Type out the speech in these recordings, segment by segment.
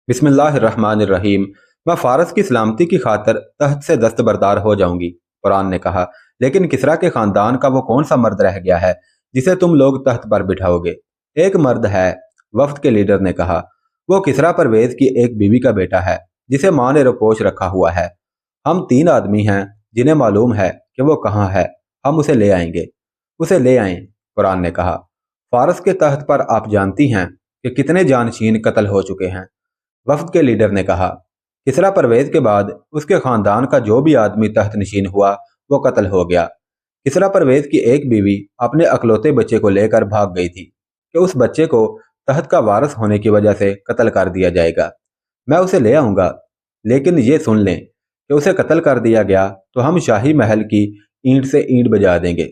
बिस्मिल्लाहिर्रहमानिर्रहीम। मैं फारस की सलामती की खातिर तहत से दस्तबरदार हो जाऊंगी, कुरान ने कहा। लेकिन किसरा के खानदान का वो कौन सा मर्द रह गया है जिसे तुम लोग तख्त पर बिठाओगे? एक मर्द है, वफ्द के लीडर ने कहा। वो किसरा परवेज की एक बीवी का बेटा है जिसे माँ ने रुपोश रखा हुआ है। हम तीन आदमी हैं जिन्हें मालूम है कि वो कहाँ है। हम उसे ले आएंगे। उसे ले आएं, कुरान ने कहा। फारस के तख्त पर आप जानती हैं कि कितने जानशीन कत्ल हो चुके हैं। वफ्द के लीडर ने कहा। किसरा परवेज के बाद उसके खानदान का जो भी आदमी तहत नशीन हुआ वो कत्ल हो गया। किसरा परवेज की एक बीवी अपने अकलौते बच्चे को लेकर भाग गई थी कि उस बच्चे को तहत का वारिस होने की वजह से कत्ल कर दिया जाएगा। मैं उसे ले आऊंगा, लेकिन ये सुन लें कि उसे कत्ल कर दिया गया तो हम शाही महल की ईंट से ईंट बजा देंगे।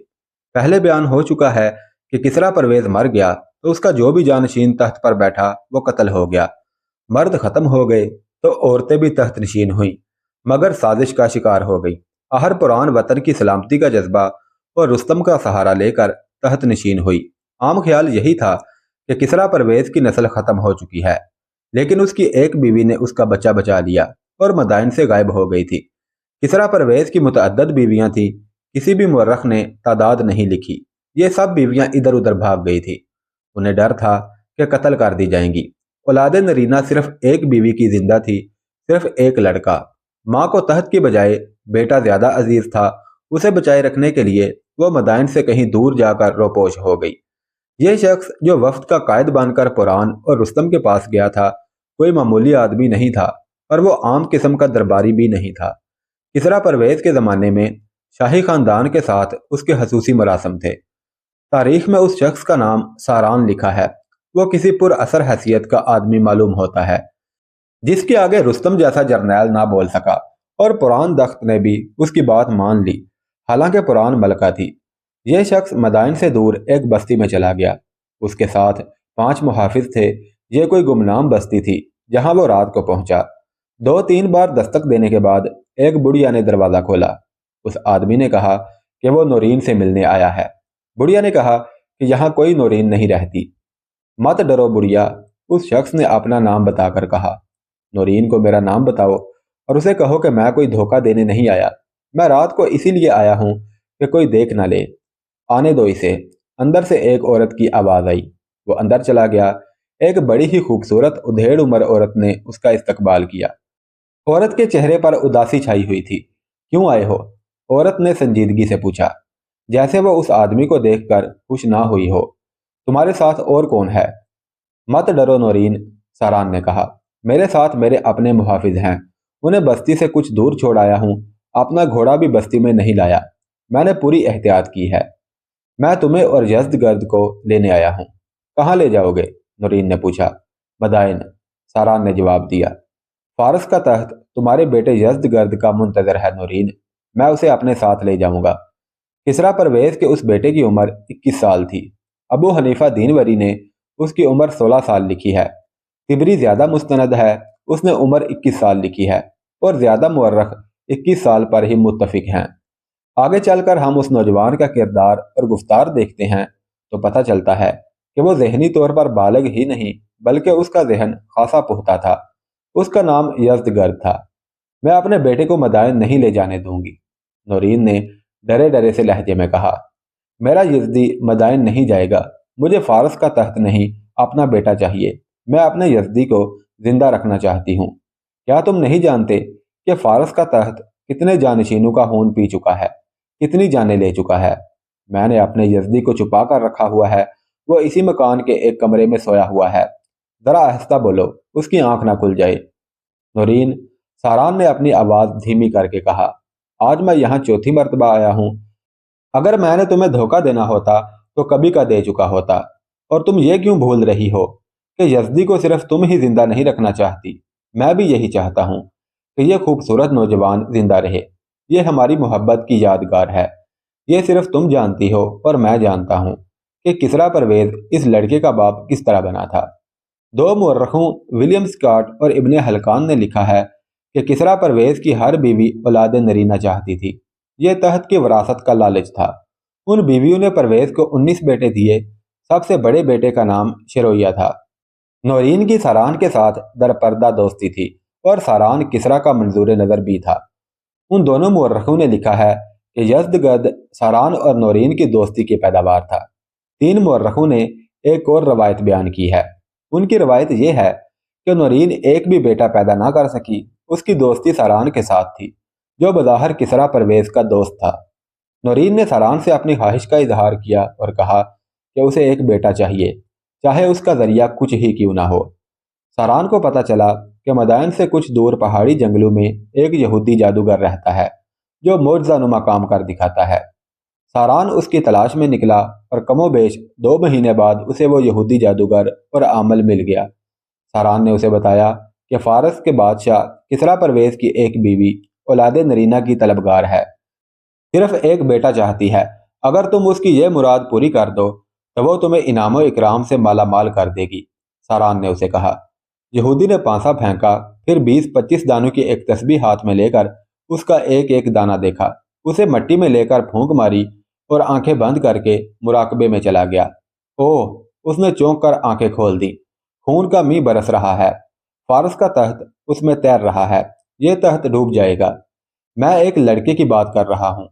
पहले बयान हो चुका है कि किसरा परवेज मर गया तो उसका जो भी जानशीन तख्त पर बैठा वो कत्ल हो गया। मर्द खत्म हो गए तो औरतें भी तख्त नशीन हुई, मगर साजिश का शिकार हो गई। आहर पुरान वतन की सलामती का जज्बा और रुस्तम का सहारा लेकर तहत नशीन हुई। आम ख्याल यही था कि किसरा परवेज की नस्ल खत्म हो चुकी है, लेकिन उसकी एक बीवी ने उसका बच्चा बचा लिया और मदाइन से गायब हो गई थी। किसरा परवेज की मुतअद्दद बीवियां थीं, किसी भी मुर्रख ने तादाद नहीं लिखी। ये सब बीवियां इधर उधर भाग गई थी। उन्हें डर था कि कत्ल कर दी जाएंगी। औलाद नरीना सिर्फ एक बीवी की जिंदा थी, सिर्फ एक लड़का। माँ को तहत की बजाय बेटा ज्यादा अजीज था। उसे बचाए रखने के लिए वो मदाइन से कहीं दूर जाकर रोपोश हो गई। ये शख्स जो वफ्द का कायद बनकर पुरान और रुस्तम के पास गया था, कोई मामूली आदमी नहीं था और वो आम किस्म का दरबारी भी नहीं था। किसरा परवेज के ज़माने में शाही खानदान के साथ उसके खसूसी मरासम थे। तारीख में उस शख्स का नाम सारान लिखा है। वो किसी पुर असर हैसियत का आदमी मालूम होता है, जिसके आगे रुस्तम जैसा जर्नैल ना बोल सका, और पुरान दख्त ने भी उसकी बात मान ली, हालांकि पुरान मलका थी। यह शख्स मदाइन से दूर एक बस्ती में चला गया। उसके साथ 5 मुहाफिज थे। ये कोई गुमनाम बस्ती थी जहां वो रात को पहुंचा। 2-3 बार दस्तक देने के बाद एक बुढ़िया ने दरवाज़ा खोला। उस आदमी ने कहा कि वो नौरीन से मिलने आया है। बुढ़िया ने कहा कि यहाँ कोई नौरीन नहीं रहती। मत डरो बुढ़िया, उस शख्स ने अपना नाम बताकर कहा। नौरीन को मेरा नाम बताओ और उसे कहो कि मैं कोई धोखा देने नहीं आया। मैं रात को इसीलिए आया हूँ कि कोई देख ना ले। आने दो इसे। अंदर से एक औरत की आवाज़ आई। वो अंदर चला गया। एक बड़ी ही खूबसूरत उधेड़ उम्र औरत ने उसका इस्तकबाल किया। औरत के चेहरे पर उदासी छाई हुई थी। क्यों आए हो? औरत ने संजीदगी से पूछा, जैसे वो उस आदमी को देखकर खुश ना हुई हो। तुम्हारे साथ और कौन है? मत डरो नौरीन, सारान ने कहा। मेरे साथ मेरे अपने मुहाफिज हैं। उन्हें बस्ती से कुछ दूर छोड़ आया हूँ। अपना घोड़ा भी बस्ती में नहीं लाया। मैंने पूरी एहतियात की है। मैं तुम्हें और यज़्दगर्द को लेने आया हूँ। कहाँ ले जाओगे? नौरीन ने पूछा। मदाइन, सारान ने जवाब दिया। फारस का तख्त तुम्हारे बेटे यज़्दगर्द का मुंतजर है नौरीन। मैं उसे अपने साथ ले जाऊंगा। किसरा परवेज के उस बेटे की उम्र 21 साल थी। अबू हनीफा दीनवरी ने उसकी उम्र 16 साल लिखी है। तिबरी ज्यादा मुस्तनद है, उसने उम्र 21 साल लिखी है, और ज्यादा मुअर्रख 21 साल पर ही मुत्तफिक हैं। आगे चलकर हम उस नौजवान का किरदार और गुफ्तार देखते हैं तो पता चलता है कि वो जहनी तौर पर बालग ही नहीं बल्कि उसका जहन खासा पुख्ता था। उसका नाम यज़्दगर्द था। मैं अपने बेटे को मदाइन नहीं ले जाने दूंगी, नौरीन ने डरे डरे से लहजे में कहा। मेरा यज़दी मदाइन नहीं जाएगा। मुझे फारस का तख्त नहीं, अपना बेटा चाहिए। मैं अपने यज़दी को जिंदा रखना चाहती हूँ। क्या तुम नहीं जानते कि फारस का तख्त कितने जानशीनों का खून पी चुका है, कितनी जानें ले चुका है? मैंने अपने यज़दी को छुपा कर रखा हुआ है। वो इसी मकान के एक कमरे में सोया हुआ है। जरा आहिस्ता बोलो, उसकी आंख ना खुल जाए। नौरीन, सारान ने अपनी आवाज़ धीमी करके कहा। आज मैं यहाँ चौथी मर्तबा आया हूँ। अगर मैंने तुम्हें धोखा देना होता तो कभी का दे चुका होता। और तुम ये क्यों भूल रही हो कि यज़दी को सिर्फ तुम ही जिंदा नहीं रखना चाहती, मैं भी यही चाहता हूँ कि यह खूबसूरत नौजवान जिंदा रहे। ये हमारी मोहब्बत की यादगार है। ये सिर्फ तुम जानती हो और मैं जानता हूँ कि किसरा परवेज इस लड़के का बाप किस तरह बना था। 2 मुअर्रखों विलियम स्कॉट और इब्ने हलकान ने लिखा है कि किसरा परवेज की हर बीवी औलाद नरीना चाहती थी। ये तहत की वरासत का लालच था। उन बीवियों ने परवेज को 19 बेटे दिए। सबसे बड़े बेटे का नाम शेरोया था। नौरीन की सारान के साथ दरपर्दा दोस्ती थी और सारान किसरा का मंजूर नज़र भी था। उन दोनों मुअर्रिखों ने लिखा है कि यज़दगर्द सारान और नौरीन की दोस्ती की पैदावार था। 3 मुअर्रिखों ने एक और रवायत बयान की है। उनकी रवायत यह है कि नौरीन एक भी बेटा पैदा ना कर सकी। उसकी दोस्ती सारान के साथ थी, जो बज़ाहिर किसरा परवेज़ का दोस्त था। नौरीन ने सारान से अपनी ख्वाहिश का इजहार किया और कहा कि उसे एक बेटा चाहिए, चाहे उसका जरिया कुछ ही क्यों ना हो। सारान को पता चला कि मदायन से कुछ दूर पहाड़ी जंगलों में एक यहूदी जादूगर रहता है जो मोजज़ानुमा काम कर दिखाता है। सारान उसकी तलाश में निकला और कमोबेश 2 महीने बाद उसे वो यहूदी जादूगर और आमल मिल गया। सारान ने उसे बताया कि फारस के बादशाह किसरा परवेज की एक बीवी औलाद नरीना की तलबगार है, सिर्फ एक बेटा चाहती है। अगर तुम उसकी यह मुराद पूरी कर दो तो वो तुम्हें इनाम और इकराम से माला माल कर देगी। सारान ने उसे कहा। यहूदी ने पांसा फेंका, फिर 20-25 दानों की एक तस्बीह हाथ में लेकर उसका एक एक दाना देखा, उसे मट्टी में लेकर फूंक मारी और आंखें बंद करके मुराकबे में चला गया। ओह, उसने चौंक कर आंखें खोल दी। खून का मींह बरस रहा है। फारस का तख्त उसमें तैर रहा है। यह तख्त डूब जाएगा। मैं एक लड़के की बात कर रहा हूँ।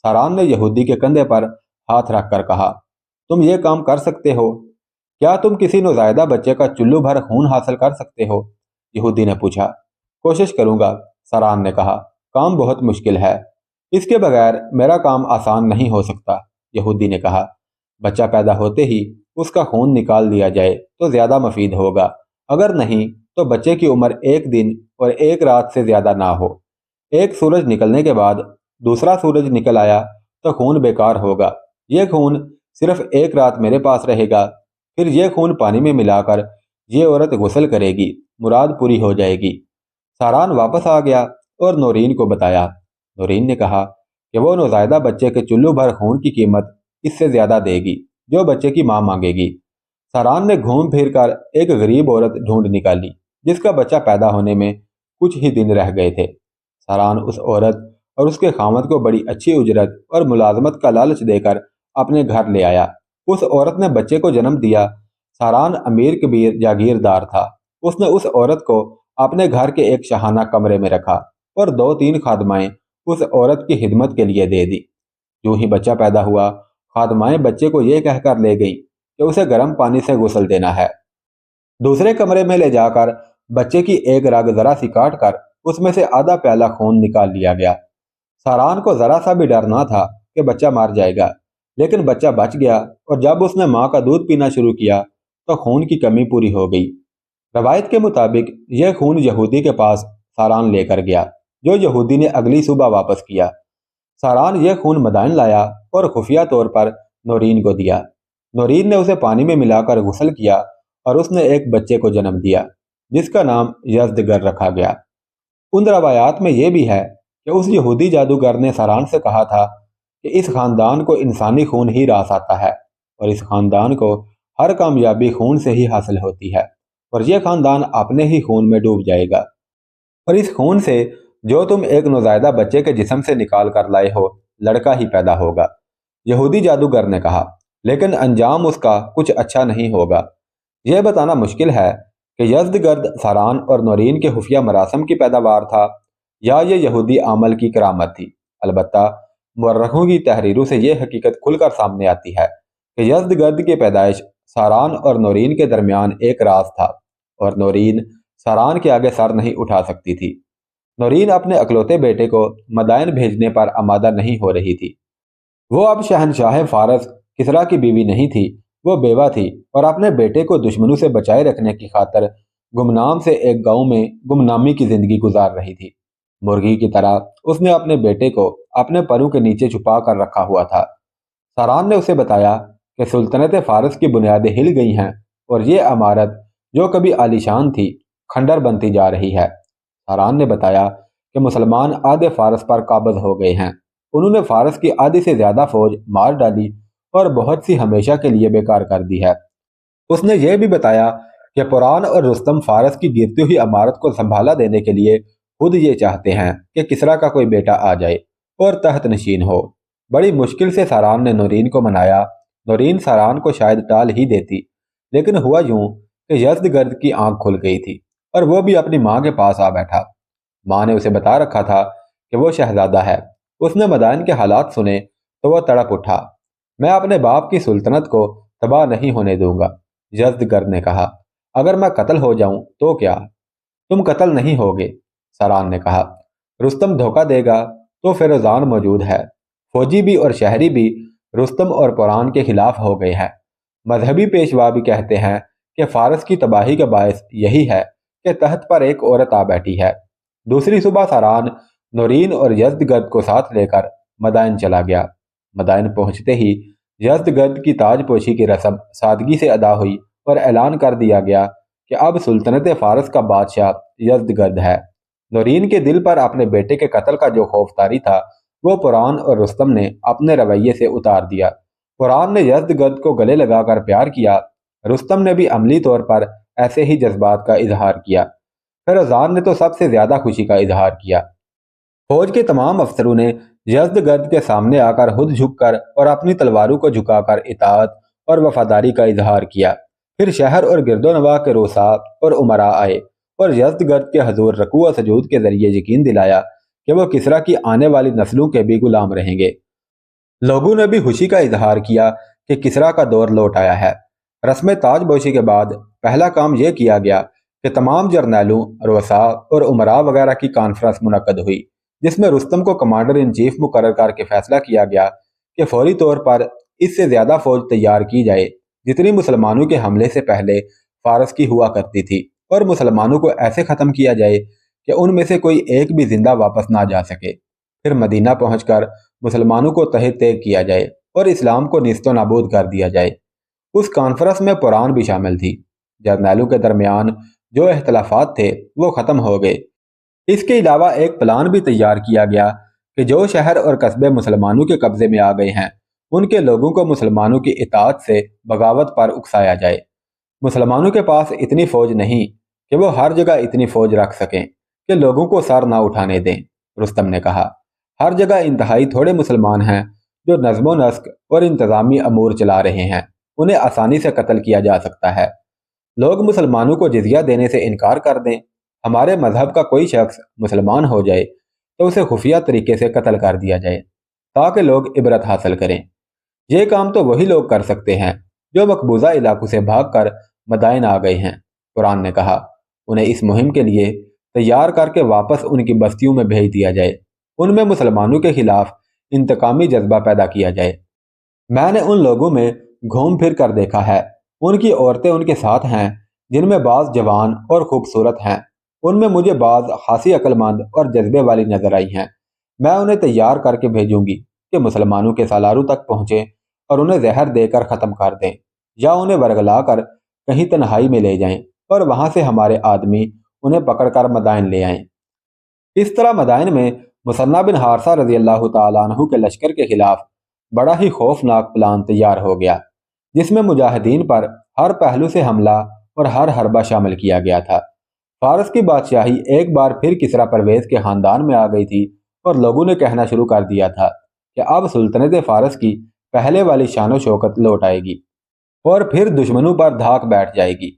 सारान ने यहूदी के कंधे पर हाथ रखकर कहा, तुम ये काम कर सकते हो? क्या तुम किसी नौज़ायदा बच्चे का चुल्लू भर खून हासिल कर सकते हो? यहूदी ने पूछा। कोशिश करूंगा, सारान ने कहा। काम बहुत मुश्किल है। इसके बगैर मेरा काम आसान नहीं हो सकता, यहूदी ने कहा। बच्चा पैदा होते ही उसका खून निकाल दिया जाए तो ज्यादा मुफीद होगा। अगर नहीं तो बच्चे की उम्र 1 दिन और 1 रात से ज्यादा ना हो। एक सूरज निकलने के बाद दूसरा सूरज निकल आया तो खून बेकार होगा। यह खून सिर्फ 1 रात मेरे पास रहेगा, फिर यह खून पानी में मिलाकर ये औरत गुस्ल करेगी, मुराद पूरी हो जाएगी। सारान वापस आ गया और नौरीन को बताया। नौरीन ने कहा कि वो नौज़ायदा बच्चे के चुल्लू भर खून की कीमत इससे ज्यादा देगी जो बच्चे की मां मांगेगी। सारान ने घूम फिर कर एक गरीब औरत ढूंढ निकाली जिसका बच्चा पैदा होने में कुछ ही दिन रह गए थे। सारान उस औरत और उसके खामद को बड़ी अच्छी उजरत और मुलाजमत का लालच देकर अपने घर ले आया। उस औरत ने बच्चे को जन्म दिया। सारान अमीर कबीर जागीरदार था। उसने उस औरत को अपने घर के एक शहाना कमरे में रखा और 2-3 खादमाएं उस औरत की खिदमत के लिए दे दी। यूं ही बच्चा पैदा हुआ। खादमाएं बच्चे को यह कहकर ले गई कि उसे गर्म पानी से गुस्ल देना है। दूसरे कमरे में ले जाकर बच्चे की एक रग जरा सी काट कर उसमें से आधा प्याला खून निकाल लिया गया। सारान को जरा सा भी डर ना था कि बच्चा मार जाएगा, लेकिन बच्चा बच गया और जब उसने मां का दूध पीना शुरू किया तो खून की कमी पूरी हो गई। रवायत के मुताबिक यह खून यहूदी के पास सारान लेकर गया, जो यहूदी ने अगली सुबह वापस किया। सारान यह खून मदाइन लाया और खुफिया तौर पर नौरीन को दिया। नौरीन ने उसे पानी में मिलाकर गुस्ल किया और उसने एक बच्चे को जन्म दिया जिसका नाम यज़दगर रखा गया। उन रवायात में यह भी है कि उस यहूदी जादूगर ने सारान से कहा था कि इस खानदान को इंसानी खून ही रास आता है और इस खानदान को हर कामयाबी खून से ही हासिल होती है और यह खानदान अपने ही खून में डूब जाएगा। और इस खून से जो तुम एक नौज़ायदा बच्चे के जिस्म से निकाल कर लाए हो, लड़का ही पैदा होगा, यहूदी जादूगर ने कहा। लेकिन अंजाम उसका कुछ अच्छा नहीं होगा। यह बताना मुश्किल है कि यज़दगर्द सारान और नौरीन के खुफिया मरासम की पैदावार था या ये यहूदी आमल की करामत थी। अलबत्ता मुअर्रिखों की तहरीरों से यह हकीकत खुलकर सामने आती है कि यज़दगर्द की पैदाइश सारान और नौरीन के दरमियान एक राज था और नौरीन सारान के आगे सर नहीं उठा सकती थी। नौरीन अपने अकलौते बेटे को मदायन भेजने पर आमादा नहीं हो रही थी। वो अब शहनशाह फारस किसरा की बीवी नहीं थी। वो बेवा थी और अपने बेटे को दुश्मनों से बचाए रखने की खातिर गुमनाम से एक गांव में गुमनामी की जिंदगी गुजार रही थी। मुर्गी की तरह उसने अपने बेटे को अपने परों के नीचे छुपा कर रखा हुआ था। सारान ने उसे बताया कि सुल्तनत फारस की बुनियादें हिल गई हैं और ये अमारत जो कभी आलीशान थी खंडर बनती जा रही है। सारान ने बताया कि मुसलमान आधे फारस पर काबज हो गए हैं। उन्होंने फारस की आधी से ज्यादा फौज मार डाली और बहुत सी हमेशा के लिए बेकार कर दी है। उसने यह भी बताया कि पुरान और रुस्तम फारस की गिरती हुई इमारत को संभाला देने के लिए खुद ये चाहते हैं कि किसरा का कोई बेटा आ जाए और तहत नशीन हो। बड़ी मुश्किल से सारान ने नौरीन को मनाया। नौरीन सारान को शायद टाल ही देती, लेकिन हुआ यूं کہ यज़दगर्द की आंख खुल गई थी और वो भी अपनी माँ के पास आ बैठा। माँ ने उसे बता रखा था कि वो शहजादा है। उसने मदाइन के हालात सुने तो वो तड़प उठा। मैं अपने बाप की सुल्तनत को तबाह नहीं होने दूंगा, यज़दगर्द ने कहा। अगर मैं कत्ल हो जाऊं तो क्या? तुम कत्ल नहीं होगे, सरान ने कहा। रुस्तम धोखा देगा तो फिरोजान मौजूद है। फौजी भी और शहरी भी रुस्तम और पुरान के खिलाफ हो गए हैं। मजहबी पेशवा भी कहते हैं कि फारस की तबाही का बायस यही है कि तख्त पर एक औरत आ बैठी है। दूसरी सुबह सरान नौरीन और यज़दगर्द को साथ लेकर मदाइन चला गया। मदाइन पहुंचते ही यज़दगर्द की ताजपोशी की रस्म सादगी से अदा हुई और ऐलान कर दिया गया कि अब सुल्तनत फारस का बादशाह यज़दगर्द है। नौरीन के दिल पर अपने बेटे के कत्ल का जो खौफ तारी था वो पुरान और रुस्तम ने अपने रवैये से उतार दिया। पुरान ने यज़दगर्द को गले लगाकर प्यार किया। रुस्तम ने भी अमली तौर पर ऐसे ही जज्बात का इजहार किया। फिरोजान ने तो सबसे ज्यादा खुशी का इजहार किया। फौज के तमाम अफसरों ने यज़दगर्द के सामने आकर हुद झुककर और अपनी तलवारों को झुकाकर इताअत और वफादारी का इजहार किया। फिर शहर और गिरदोनवाह के रोसा और उमरा आए और यज़दगर्द के हजूर रकू व सजूद के जरिए यकीन दिलाया कि वो किसरा की आने वाली नस्लों के भी गुलाम रहेंगे। लोगों ने भी खुशी का इजहार किया कि किसरा का दौर लौट आया है। रस्म ताजपोशी के बाद पहला काम यह किया गया कि तमाम जर्नैलों, रोसा और उमरा वगैरह की कॉन्फ्रेंस मुनक्कद हुई, जिसमें रुस्तम को कमांडर इन चीफ मुकर्रर करके फैसला किया गया कि फौरी तौर पर इससे ज्यादा फौज तैयार की जाए जितनी मुसलमानों के हमले से पहले फारस की हुआ करती थी, और मुसलमानों को ऐसे ख़त्म किया जाए कि उनमें से कोई एक भी जिंदा वापस ना जा सके। फिर मदीना पहुंचकर मुसलमानों को तहे तेग किया जाए और इस्लाम को निस्तो नाबूद कर दिया जाए। उस कॉन्फ्रेंस में पुरान भी शामिल थी। जर्नैलों के दरमियान जो इख्तलाफात थे वो ख़त्म हो गए। इसके अलावा एक प्लान भी तैयार किया गया कि जो शहर और कस्बे मुसलमानों के कब्जे में आ गए हैं उनके लोगों को मुसलमानों की इताअत से बगावत पर उकसाया जाए। मुसलमानों के पास इतनी फौज नहीं कि वो हर जगह इतनी फौज रख सकें कि लोगों को सर ना उठाने दें, रुस्तम ने कहा। हर जगह इंतहाई थोड़े मुसलमान हैं जो नज़्म व नस्क और इंतज़ामी अमूर चला रहे हैं। उन्हें आसानी से कत्ल किया जा सकता है। लोग मुसलमानों को जिजिया देने से इनकार कर दें। हमारे मजहब का कोई शख्स मुसलमान हो जाए तो उसे खुफिया तरीके से कत्ल कर दिया जाए ताकि लोग इबरत हासिल करें। ये काम तो वही लोग कर सकते हैं जो मकबूजा इलाकों से भागकर मदाइन आ गए हैं, कुरान ने कहा। उन्हें इस मुहिम के लिए तैयार करके वापस उनकी बस्तियों में भेज दिया जाए। उनमें मुसलमानों के खिलाफ इंतकामी जज्बा पैदा किया जाए। मैंने उन लोगों में घूम फिर कर देखा है। उनकी औरतें उनके साथ हैं जिनमें बाज जवान और खूबसूरत हैं। उनमें मुझे बाज खासी अक्लमंद और जज्बे वाली नजर आई हैं। मैं उन्हें तैयार करके भेजूंगी कि मुसलमानों के सालारों तक पहुंचे और उन्हें जहर देकर ख़त्म कर दें, या उन्हें वरगला कर कहीं तन्हाई में ले जाएं और वहां से हमारे आदमी उन्हें पकड़कर मदाइन ले आएं। इस तरह मदाइन में मुसन्ना बिन हारसा रजी अल्लाह तआला अन्हु के लश्कर के खिलाफ बड़ा ही खौफनाक प्लान तैयार हो गया, जिसमें मुजाहिदीन पर हर पहलू से हमला और हर हरबा शामिल किया गया था। फारस की बादशाही एक बार फिर किसरा परवेज के खानदान में आ गई थी और लोगों ने कहना शुरू कर दिया था कि अब सुल्तनत फारस की पहले वाली शानो शौकत लौट आएगी और फिर दुश्मनों पर धाक बैठ जाएगी।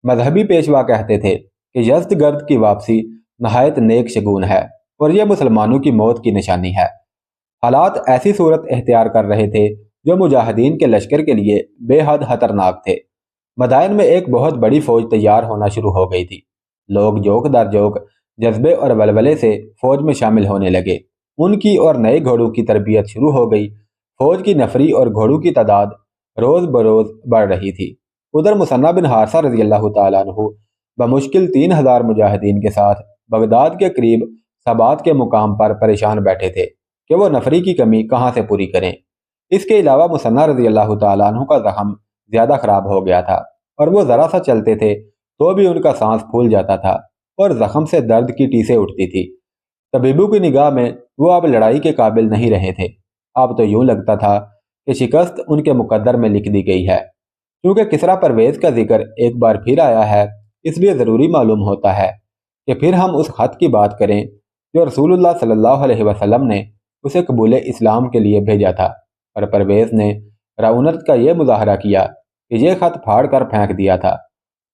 मजहबी पेशवा कहते थे कि यज़दगर्द की वापसी नहायत नेक शगुन है और यह मुसलमानों की मौत की निशानी है। हालात ऐसी सूरत इख्तियार कर रहे थे जो मुजाहिदीन के लश्कर के लिए बेहद खतरनाक थे। मदाइन में एक बहुत बड़ी फौज तैयार होना शुरू हो गई थी। लोग जोक दर जोक जज्बे और वलवले से फौज में शामिल होने लगे। उनकी और नए घोड़ों की तरबियत शुरू हो गई। फौज की नफरी और घोड़ों की तादाद रोज बरोज बढ़ रही थी। उधर मुसन्ना बिन हारसा रजी अल्लाह तआला अन्हु बमुश्किल 3000 मुजाहिदीन के साथ बगदाद के करीब सबात के मुकाम पर परेशान बैठे थे कि वो नफरी की कमी कहाँ से पूरी करें। इसके अलावा मुसन्ना रजी अल्लाह तआला अन्हु का जख्म ज्यादा खराब हो गया था और वो जरा सा चलते थे तो भी उनका सांस फूल जाता था और जख्म से दर्द की टीसें उठती थी। तबीबों की निगाह में वो अब लड़ाई के काबिल नहीं रहे थे। अब तो यूं लगता था कि शिकस्त उनके मुकद्दर में लिख दी गई है। क्योंकि किसरा परवेज का जिक्र एक बार फिर आया है, इसलिए ज़रूरी मालूम होता है कि फिर हम उस खत की बात करें जो रसूलुल्लाह सल्लल्लाहु अलैहि वसल्लम ने उसे कबूल इस्लाम के लिए भेजा था। और परवेज ने रऊनत का यह मुजाहरा किया कि यह खत फाड़ कर फेंक दिया था।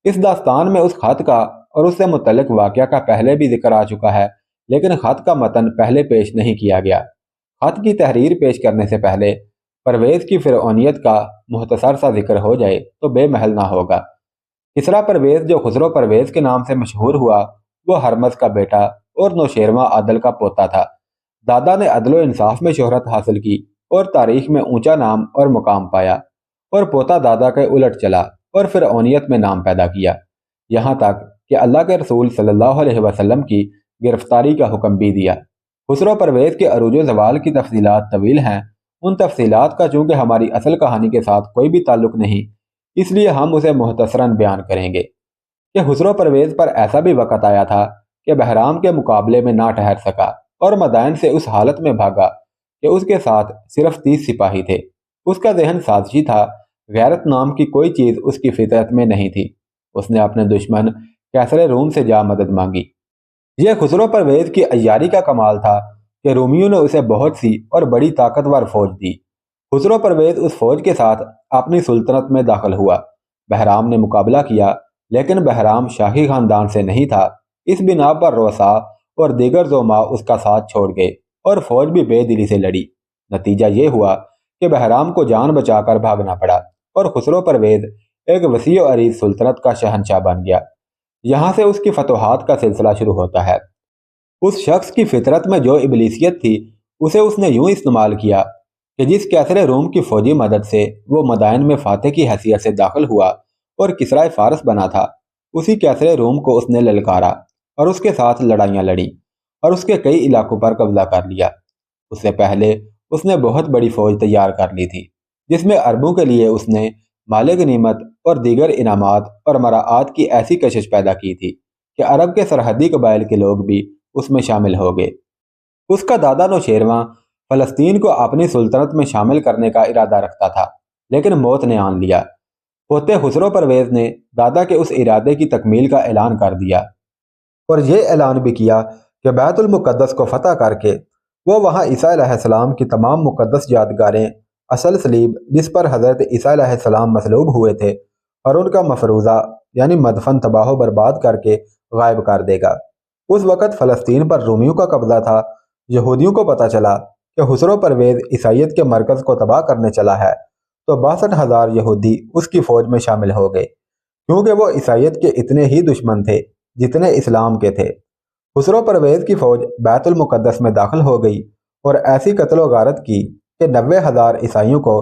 اس داستان میں اس خط کا اور اس سے متعلق واقعہ کا پہلے بھی ذکر آ چکا ہے، لیکن خط کا متن پہلے پیش نہیں کیا گیا۔ خط کی تحریر پیش کرنے سے پہلے پرویز کی فرعونیت کا مختصر سا ذکر ہو جائے تو بے محل نہ ہوگا۔ کسریٰ پرویز جو خسرو پرویز کے نام سے مشہور ہوا، وہ ہرمز کا بیٹا اور نوشیروان عادل کا پوتا تھا۔ دادا نے عدل و انصاف میں شہرت حاصل کی اور تاریخ میں اونچا نام اور مقام پایا، اور پوتا دادا کے الٹ چلا اور فرعونیت میں نام پیدا کیا، یہاں تک کہ اللہ کے رسول صلی اللہ علیہ وسلم کی گرفتاری کا حکم بھی دیا۔ خسرو پرویز کے عروج و زوال کی تفصیلات طویل ہیں، ان تفصیلات کا چونکہ ہماری اصل کہانی کے ساتھ کوئی بھی تعلق نہیں، اس لیے ہم اسے مختصراً بیان کریں گے کہ خسرو پرویز پر ایسا بھی وقت آیا تھا کہ بہرام کے مقابلے میں نہ ٹھہر سکا اور مدائن سے اس حالت میں بھاگا کہ اس کے ساتھ صرف 30 سپاہی تھے۔ اس کا ذہن سازشی تھا، غیرت نام کی کوئی چیز اس کی فطرت میں نہیں تھی۔ اس نے اپنے دشمن کیسر روم سے جا مدد مانگی۔ یہ خسرو پرویز کی عیاری کا کمال تھا کہ رومیوں نے اسے بہت سی اور بڑی طاقتور فوج دی۔ خسرو پرویز اس فوج کے ساتھ اپنی سلطنت میں داخل ہوا۔ بہرام نے مقابلہ کیا، لیکن بہرام شاہی خاندان سے نہیں تھا، اس بنا پر روسا اور دیگر زعماء اس کا ساتھ چھوڑ گئے اور فوج بھی بے دلی سے لڑی۔ نتیجہ یہ ہوا کہ بہرام کو جان بچا کر بھاگنا پڑا اور خسرو پرویز ایک وسیع و عریض سلطنت کا شہنشاہ بن گیا۔ یہاں سے اس کی فتوحات کا سلسلہ شروع ہوتا ہے۔ اس شخص کی فطرت میں جو ابلیسیت تھی، اسے اس نے یوں استعمال کیا کہ جس کیسر روم کی فوجی مدد سے وہ مدائن میں فاتح کی حیثیت سے داخل ہوا اور کسرائے فارس بنا تھا، اسی کیسر روم کو اس نے للکارا اور اس کے ساتھ لڑائیاں لڑیں اور اس کے کئی علاقوں پر قبضہ کر لیا۔ اس سے پہلے اس نے بہت بڑی فوج تیار کر لی تھی، جس میں عربوں کے لیے اس نے مال غنیمت اور دیگر انعامات اور مراعات کی ایسی کشش پیدا کی تھی کہ عرب کے سرحدی قبائل کے لوگ بھی اس میں شامل ہو گئے۔ اس کا دادا نوشیروان فلسطین کو اپنی سلطنت میں شامل کرنے کا ارادہ رکھتا تھا، لیکن موت نے آن لیا۔ پوتے خسرو پرویز نے دادا کے اس ارادے کی تکمیل کا اعلان کر دیا اور یہ اعلان بھی کیا کہ بیت المقدس کو فتح کر کے وہ وہاں عیسیٰ علیہ السلام کی تمام مقدس یادگاریں، اصل صلیب جس پر حضرت عیسیٰ علیہ السلام مصلوب ہوئے تھے، اور ان کا مفروضہ یعنی مدفن تباہ و برباد کر کے غائب کر دے گا۔ اس وقت فلسطین پر رومیوں کا قبضہ تھا۔ یہودیوں کو پتہ چلا کہ خسرو پرویز عیسائیت کے مرکز کو تباہ کرنے چلا ہے، تو 62,000 یہودی اس کی فوج میں شامل ہو گئے، کیونکہ وہ عیسائیت کے اتنے ہی دشمن تھے جتنے اسلام کے تھے۔ خسرو پرویز کی فوج بیت المقدس میں داخل ہو گئی اور ایسی قتل و غارت کی کہ 90,000 عیسائیوں کو،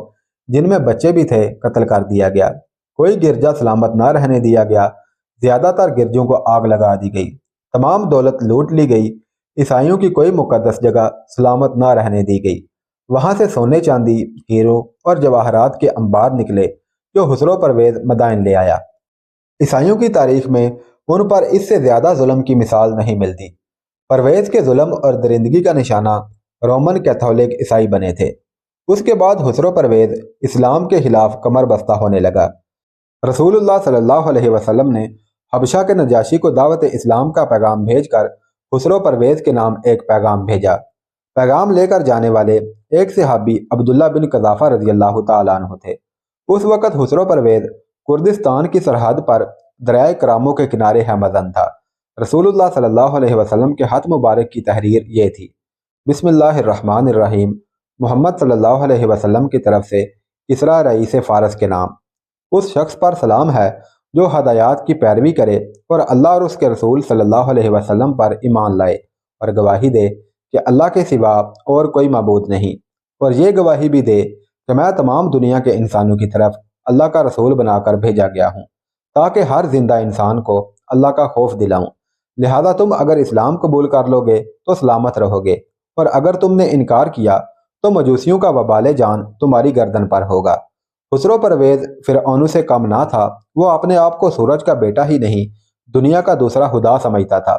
جن میں بچے بھی تھے، قتل کر دیا گیا۔ کوئی گرجا سلامت نہ رہنے دیا گیا، زیادہ تر گرجوں کو آگ لگا دی گئی، تمام دولت لوٹ لی گئی، عیسائیوں کی کوئی مقدس جگہ سلامت نہ رہنے دی گئی۔ وہاں سے سونے چاندی، ہیروں اور جواہرات کے انبار نکلے جو خسرو پرویز مدائن لے آیا۔ عیسائیوں کی تاریخ میں ان پر اس سے زیادہ ظلم کی مثال نہیں ملتی۔ پرویز کے ظلم اور درندگی کا نشانہ رومن کیتھولک عیسائی بنے تھے۔ اس کے بعد خسرو پرویز اسلام کے خلاف کمر بستہ ہونے لگا۔ رسول اللہ صلی اللہ علیہ وسلم نے حبشہ کے نجاشی کو دعوت اسلام کا پیغام بھیج کر خسرو پرویز کے نام ایک پیغام بھیجا۔ پیغام لے کر جانے والے ایک صحابی عبداللہ بن قذافہ رضی اللہ تعالیٰ عنہ تھے۔ اس وقت خسرو پرویز کردستان کی سرحد پر دریائے کراموں کے کنارے ہمدان تھا۔ رسول اللہ صلی اللہ علیہ وسلم کے ہاتھ مبارک کی تحریر یہ تھی: بسم اللہ الرحمن الرحیم، محمد صلی اللہ علیہ وسلم کی طرف سے کسریٰ رئیس فارس کے نام۔ اس شخص پر سلام ہے جو ہدایات کی پیروی کرے اور اللہ اور اس کے رسول صلی اللہ علیہ وسلم پر ایمان لائے اور گواہی دے کہ اللہ کے سوا اور کوئی معبود نہیں، اور یہ گواہی بھی دے کہ میں تمام دنیا کے انسانوں کی طرف اللہ کا رسول بنا کر بھیجا گیا ہوں، تاکہ ہر زندہ انسان کو اللہ کا خوف دلاؤں۔ لہذا تم اگر اسلام قبول کر لو گے تو سلامت رہو گے، اور اگر تم نے انکار کیا تو مجوسیوں کا وبال جان تمہاری گردن پر ہوگا۔ خسرو پرویز فرعون سے کم نہ تھا، وہ اپنے آپ کو سورج کا بیٹا ہی نہیں، دنیا کا دوسرا خدا سمجھتا تھا۔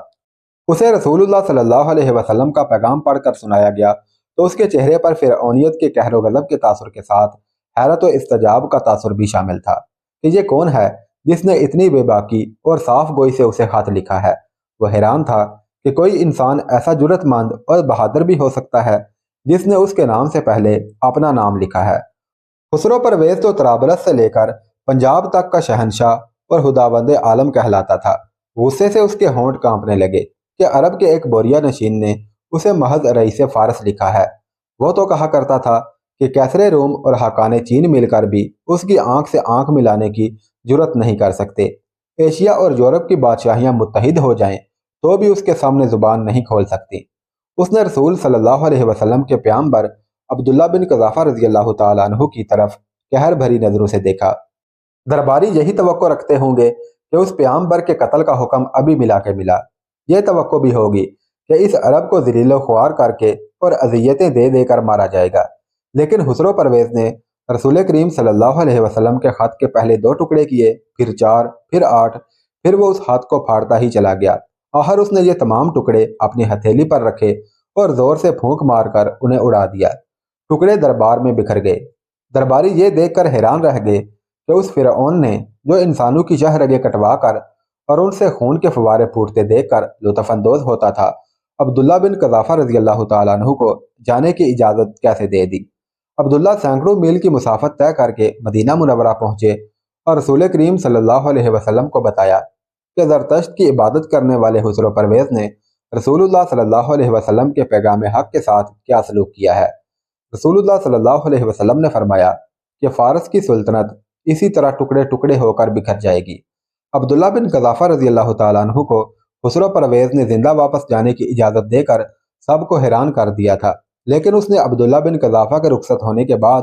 اسے رسول اللہ صلی اللہ علیہ وسلم کا پیغام پڑھ کر سنایا گیا تو اس کے چہرے پر فرعونیت کے قہر و غضب کے تاثر کے ساتھ حیرت و استعجاب کا تاثر بھی شامل تھا کہ یہ کون ہے جس نے اتنی بے باکی اور صاف گوئی سے اسے خط لکھا ہے۔ وہ حیران تھا کہ کوئی انسان ایسا جرأت مند اور بہادر بھی ہو سکتا ہے جس نے اس کے نام سے پہلے اپنا نام لکھا ہے۔ خسرو پرویز تو طرابلس سے لے کر پنجاب تک کا شہنشاہ اور خداوند عالم کہلاتا تھا۔ غصے سے اس کے ہونٹ کانپنے لگے کہ عرب کے ایک بوریا نشین نے اسے محض رئیس فارس لکھا ہے۔ وہ تو کہا کرتا تھا کہ کیسر روم اور حاکان چین مل کر بھی اس کی آنکھ سے آنکھ ملانے کی جرت نہیں کر سکتے۔ ایشیا اور یورپ کی بادشاہیاں متحد ہو جائیں تو بھی اس کے سامنے زبان نہیں کھول سکتی۔ اس نے رسول صلی اللہ علیہ وسلم کے پیامبر عبداللہ بن قذافہ رضی اللہ تعالیٰ عنہ کی طرف قہر بھری نظروں سے دیکھا۔ درباری یہی توقع رکھتے ہوں گے کہ اس پیامبر کے قتل کا حکم ابھی ملا کے ملا۔ یہ توقع بھی ہوگی کہ اس عرب کو ذلیل و خوار کر کے اور اذیتیں دے دے کر مارا جائے گا۔ لیکن خسرو پرویز نے رسول کریم صلی اللہ علیہ وسلم کے خط کے پہلے 2 ٹکڑے کیے، پھر 4، پھر 8، پھر وہ اس خط کو پھاڑتا ہی چلا گیا۔ آخر اس نے یہ تمام ٹکڑے اپنی ہتھیلی پر رکھے اور زور سے پھونک مار کر انہیں اڑا دیا۔ ٹکڑے دربار میں بکھر گئے۔ درباری یہ دیکھ کر حیران رہ گئے کہ اس فرعون نے جو انسانوں کی شہ رگیں کٹوا کر اور ان سے خون کے فوارے پھوٹتے دیکھ کر لطف اندوز ہوتا تھا، عبداللہ بن قذافہ رضی اللہ تعالیٰ عنہ کو جانے کی اجازت کیسے دے دی۔ عبداللہ سینکڑوں میل کی مسافت طے کر کے مدینہ منورہ پہنچے اور رسول کریم صلی اللہ علیہ وسلم کو بتایا کہ زرتشت کی عبادت کرنے والے خسرو پرویز نے رسول اللہ صلی اللہ علیہ وسلم کے پیغام حق کے ساتھ کیا سلوک کیا ہے۔ رسول اللہ صلی اللہ علیہ وسلم نے فرمایا کہ فارس کی سلطنت اسی طرح ٹکڑے ٹکڑے ہو کر بکھر جائے گی۔ عبداللہ بن قذافہ رضی اللہ تعالیٰ عنہ کو خسرو پرویز نے زندہ واپس جانے کی اجازت دے کر سب کو حیران کر دیا تھا، لیکن اس نے عبداللہ بن قذافہ کے رخصت ہونے کے بعد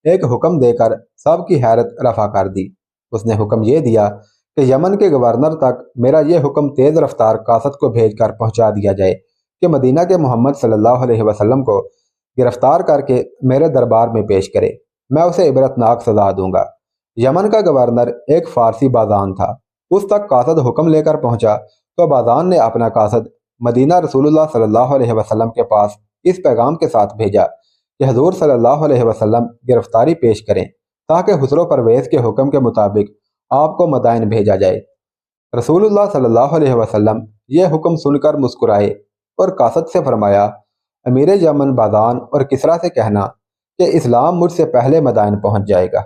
ایک حکم دے کر سب کی حیرت رفع کر دی۔ اس نے حکم یہ دیا کہ یمن کے گورنر تک میرا یہ حکم تیز رفتار قاصد کو بھیج کر پہنچا دیا جائے کہ مدینہ کے محمد صلی اللہ علیہ وسلم کو گرفتار کر کے میرے دربار میں پیش کرے، میں اسے عبرتناک سزا دوں گا۔ یمن کا گورنر ایک فارسی بازان تھا۔ اس تک قاصد حکم لے کر پہنچا تو بازان نے اپنا قاصد مدینہ رسول اللہ صلی اللہ علیہ وسلم کے پاس اس پیغام کے ساتھ بھیجا کہ حضور صلی اللہ علیہ وسلم گرفتاری پیش کریں تاکہ خسرو پرویز کے حکم کے مطابق آپ کو مدائن بھیجا جائے۔ رسول اللہ صلی اللہ علیہ وسلم یہ حکم سن کر مسکرائے اور قاصد سے فرمایا، امیر یمن بازان اور کسریٰ سے کہنا کہ اسلام مجھ سے پہلے مدائن پہنچ جائے گا۔